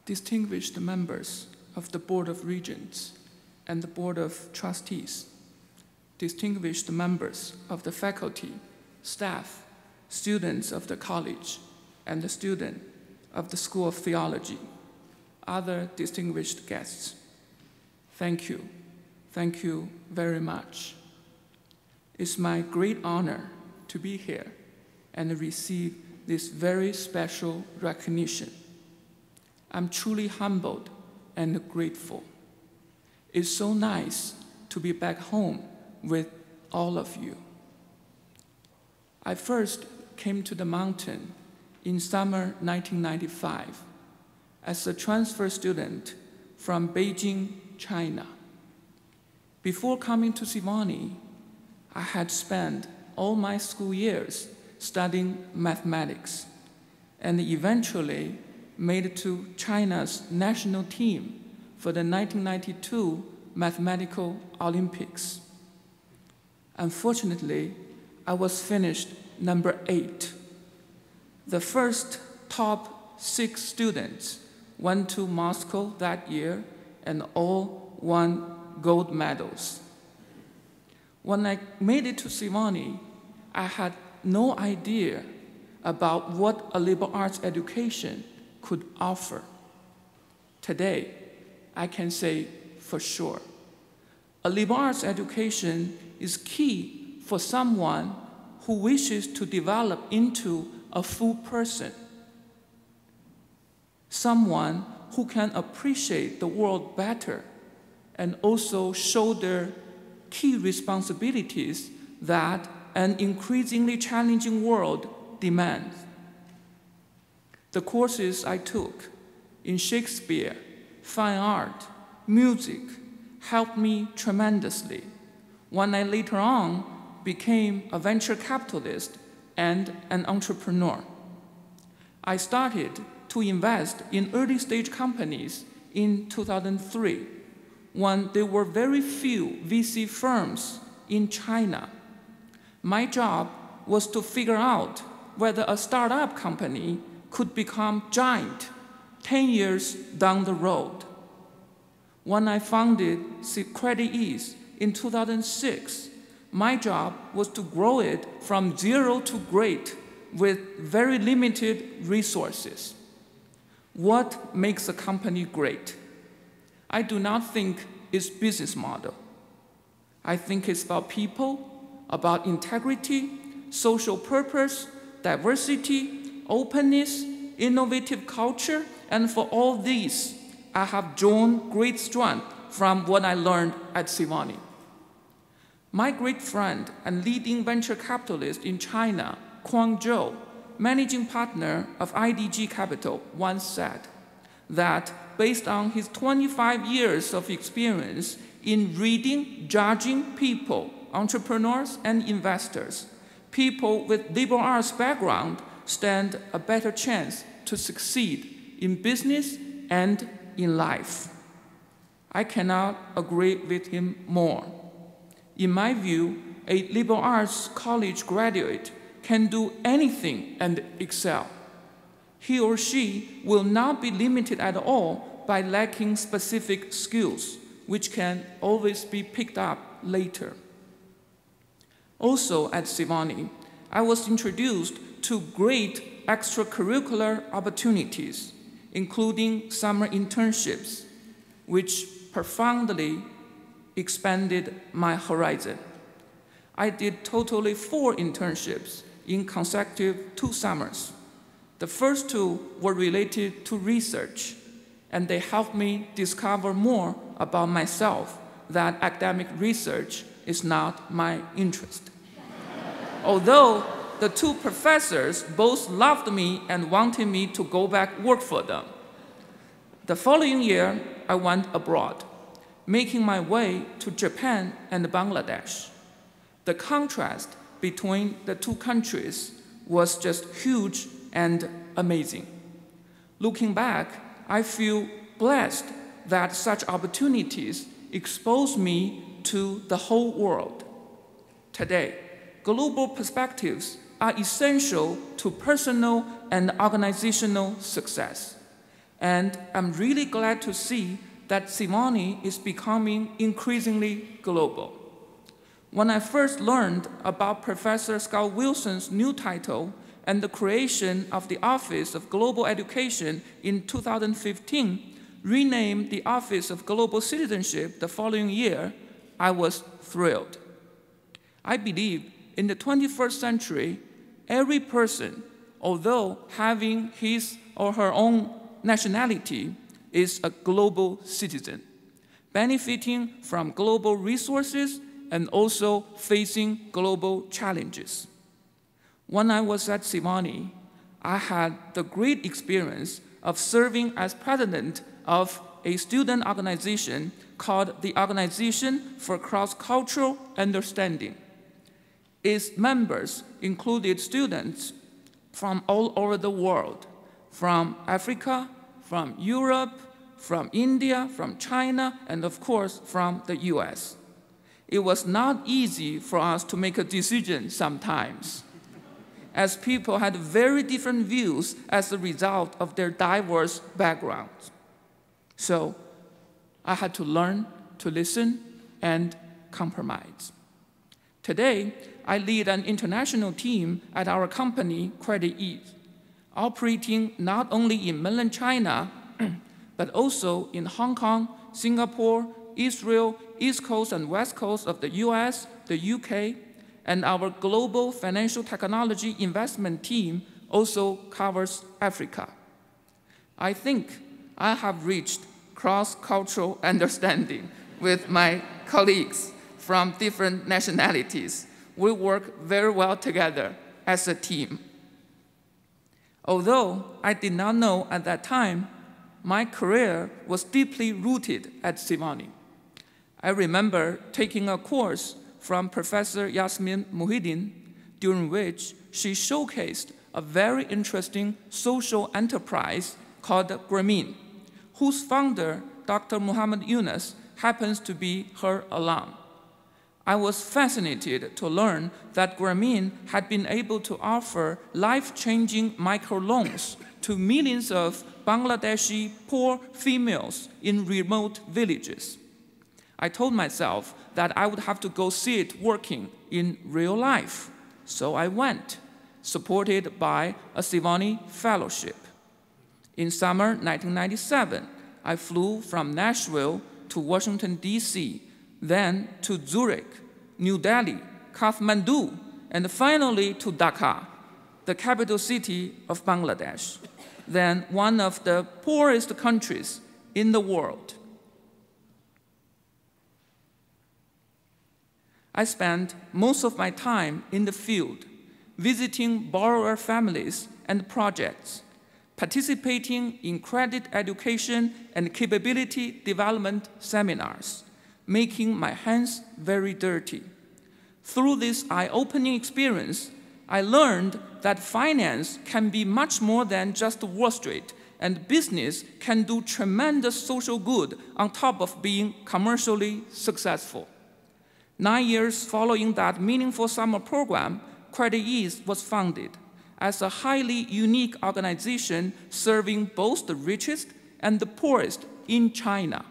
distinguished members of the Board of Regents and the Board of Trustees, distinguished members of the faculty, staff, students of the college, and the student of the School of Theology, other distinguished guests. Thank you. Thank you very much. It's my great honor to be here and receive this very special recognition. I'm truly humbled and grateful. It's so nice to be back home with all of you. I first came to the mountain in summer 1995 as a transfer student from Beijing, China. Before coming to Sewanee, I had spent all my school years studying mathematics and eventually made it to China's national team for the 1992 Mathematical Olympics. Unfortunately, I was finished number 8. The first top 6 students went to Moscow that year and all won gold medals. When I made it to Sewanee, I had no idea about what a liberal arts education could offer. Today, I can say for sure, a liberal arts education is key for someone who wishes to develop into a full person, someone who can appreciate the world better and also shoulder key responsibilities that an increasingly challenging world demands. The courses I took in Shakespeare, fine art, music helped me tremendously when I later on became a venture capitalist and an entrepreneur. I started to invest in early-stage companies in 2003 when there were very few VC firms in China. My job was to figure out whether a startup company could become giant 10 years down the road. When I founded Credit Ease in 2006, my job was to grow it from 0 to great with very limited resources. What makes a company great? I do not think it's business model. I think it's about people, about integrity, social purpose, diversity, openness, innovative culture, and for all these, I have drawn great strength from what I learned at Sewanee. My great friend and leading venture capitalist in China, Kwang Zhou, managing partner of IDG Capital, once said that based on his 25 years of experience in reading, judging people, entrepreneurs and investors, people with liberal arts background stand a better chance to succeed in business and in life. I cannot agree with him more. In my view, a liberal arts college graduate can do anything and excel. He or she will not be limited at all by lacking specific skills, which can always be picked up later. Also at Sewanee, I was introduced to great extracurricular opportunities, including summer internships, which profoundly expanded my horizon. I did totally 4 internships in consecutive 2 summers. The first 2 were related to research, and they helped me discover more about myself, that academic research is not my interest. Although the 2 professors both loved me and wanted me to go back work for them. The following year, I went abroad, making my way to Japan and Bangladesh. The contrast between the 2 countries was just huge and amazing. Looking back, I feel blessed that such opportunities expose me to the whole world. Today, global perspectives are essential to personal and organizational success. And I'm really glad to see that Sewanee is becoming increasingly global. When I first learned about Professor Scott Wilson's new title and the creation of the Office of Global Education in 2015, renamed the Office of Global Citizenship the following year, I was thrilled. I believe in the 21st century, every person, although having his or her own nationality, is a global citizen, benefiting from global resources and also facing global challenges. When I was at Sewanee, I had the great experience of serving as president of a student organization called the Organization for Cross-Cultural Understanding. Its members included students from all over the world, from Africa, from Europe, from India, from China, and of course, from the US. It was not easy for us to make a decision sometimes, as people had very different views as a result of their diverse backgrounds. So I had to learn to listen and compromise. Today, I lead an international team at our company, Credit Ease, operating not only in mainland China, but also in Hong Kong, Singapore, Israel, East Coast and West Coast of the US, the UK, and our global financial technology investment team also covers Africa. I think I have reached cross-cultural understanding with my colleagues from different nationalities. We work very well together as a team. Although I did not know at that time, my career was deeply rooted at Sewanee. I remember taking a course from Professor Yasmin Muhyiddin, during which she showcased a very interesting social enterprise called Grameen, whose founder, Dr. Muhammad Yunus, happens to be her alum. I was fascinated to learn that Grameen had been able to offer life-changing microloans to millions of Bangladeshi poor females in remote villages. I told myself that I would have to go see it working in real life. So I went, supported by a Sewanee fellowship. In summer 1997, I flew from Nashville to Washington, D.C., then to Zurich, New Delhi, Kathmandu, and finally to Dhaka, the capital city of Bangladesh, then one of the poorest countries in the world. I spent most of my time in the field, visiting borrower families and projects, participating in credit education and capability development seminars, making my hands very dirty. Through this eye-opening experience, I learned that finance can be much more than just Wall Street, and business can do tremendous social good on top of being commercially successful. 9 years following that meaningful summer program, Credit Ease was founded as a highly unique organization serving both the richest and the poorest in China,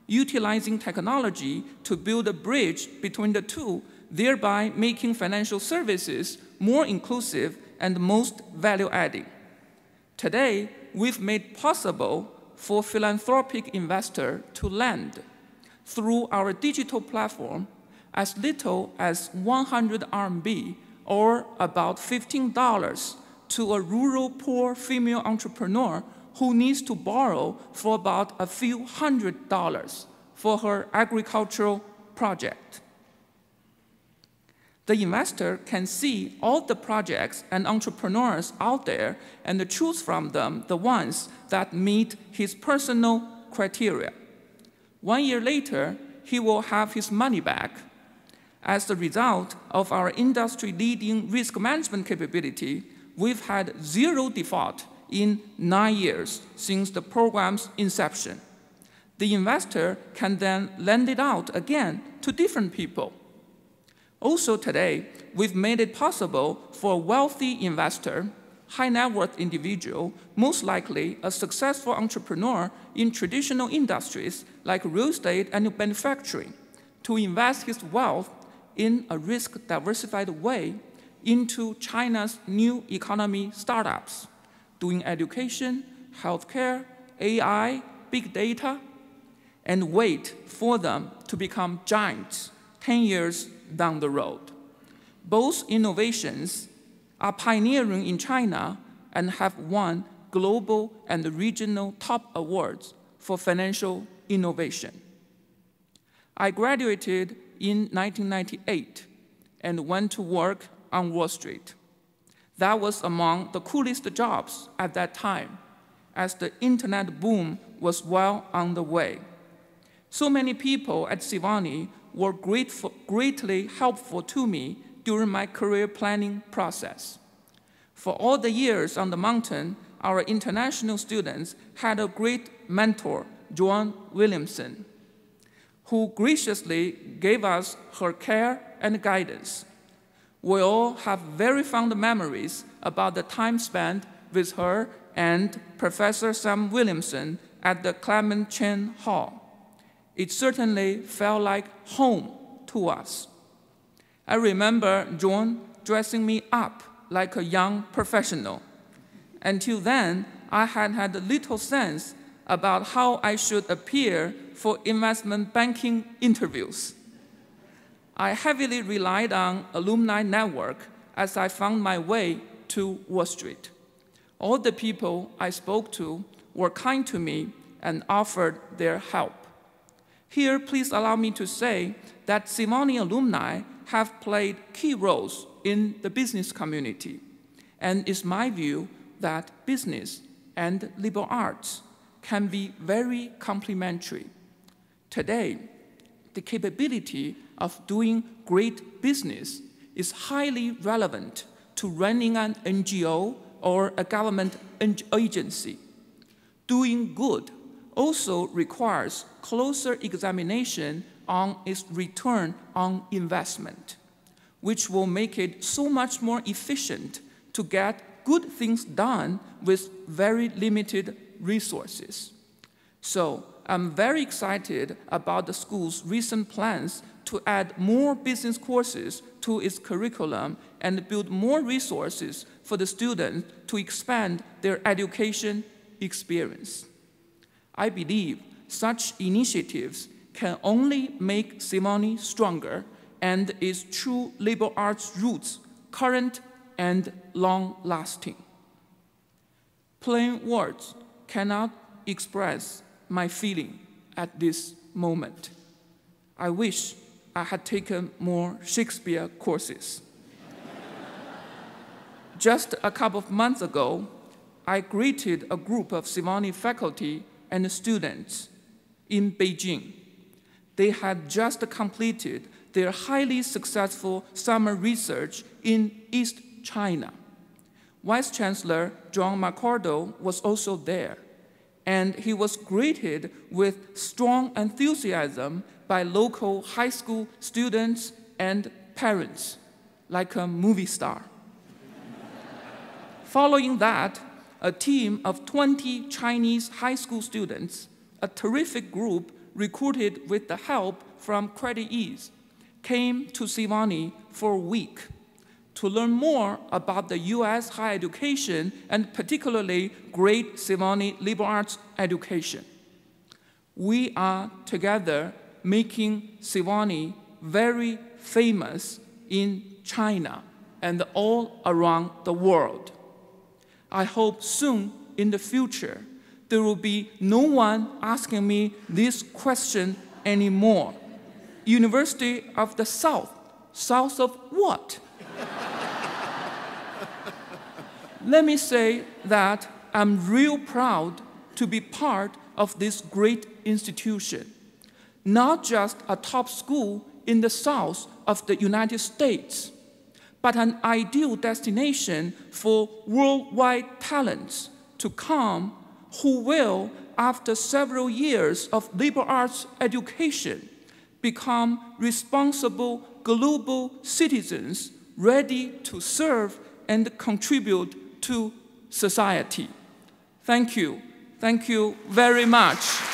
utilizing technology to build a bridge between the two, thereby making financial services more inclusive and most value-adding. Today, we've made possible for philanthropic investors to lend through our digital platform as little as 100 RMB, or about $15, to a rural poor female entrepreneur who needs to borrow for about a few $100s for her agricultural project. The investor can see all the projects and entrepreneurs out there and choose from them the ones that meet his personal criteria. 1 year later, he will have his money back. As a result of our industry-leading risk management capability, we've had 0 default in 9 years since the program's inception. The investor can then lend it out again to different people. Also today, we've made it possible for a wealthy investor high net worth individual, most likely a successful entrepreneur in traditional industries like real estate and manufacturing, to invest his wealth in a risk-diversified way into China's new economy startups, doing education, healthcare, AI, big data, and wait for them to become giants 10 years down the road. Both innovations are pioneering in China and have won global and regional top awards for financial innovation. I graduated in 1998 and went to work on Wall Street. That was among the coolest jobs at that time, as the internet boom was well on the way. So many people at Sewanee were greatly helpful to me during my career planning process. For all the years on the mountain, our international students had a great mentor, Joan Williamson, who graciously gave us her care and guidance. We all have very fond memories about the time spent with her and Professor Sam Williamson at the Clement Chen Hall. It certainly felt like home to us. I remember Joan dressing me up like a young professional. Until then, I had had little sense about how I should appear for investment banking interviews. I heavily relied on alumni network as I found my way to Wall Street. All the people I spoke to were kind to me and offered their help. Here, please allow me to say that Sewanee alumni have played key roles in the business community, and it's my view that business and liberal arts can be very complementary. Today, the capability of doing great business is highly relevant to running an NGO or a government agency. Doing good also requires closer examination on its return on investment, which will make it so much more efficient to get good things done with very limited resources. So I'm very excited about the school's recent plans to add more business courses to its curriculum and build more resources for the students to expand their education experience. I believe such initiatives can only make Sewanee stronger and its true liberal arts roots current and long-lasting. Plain words cannot express my feeling at this moment. I wish I had taken more Shakespeare courses. Just a couple of months ago, I greeted a group of Sewanee faculty and students in Beijing. They had just completed their highly successful summer research in East China. Vice Chancellor John McCardle was also there, and he was greeted with strong enthusiasm by local high school students and parents, like a movie star. Following that, a team of 20 Chinese high school students, a terrific group recruited with the help from CreditEase, came to Sewanee for a week to learn more about the U.S. higher education and particularly great Sewanee liberal arts education. We are together making Sewanee very famous in China and all around the world. I hope soon in the future there will be no one asking me this question anymore. University of the South, south of what? Let me say that I'm real proud to be part of this great institution, not just a top school in the south of the United States, but an ideal destination for worldwide talents to come who will, after several years of liberal arts education, become responsible global citizens ready to serve and contribute to society. Thank you. Thank you very much.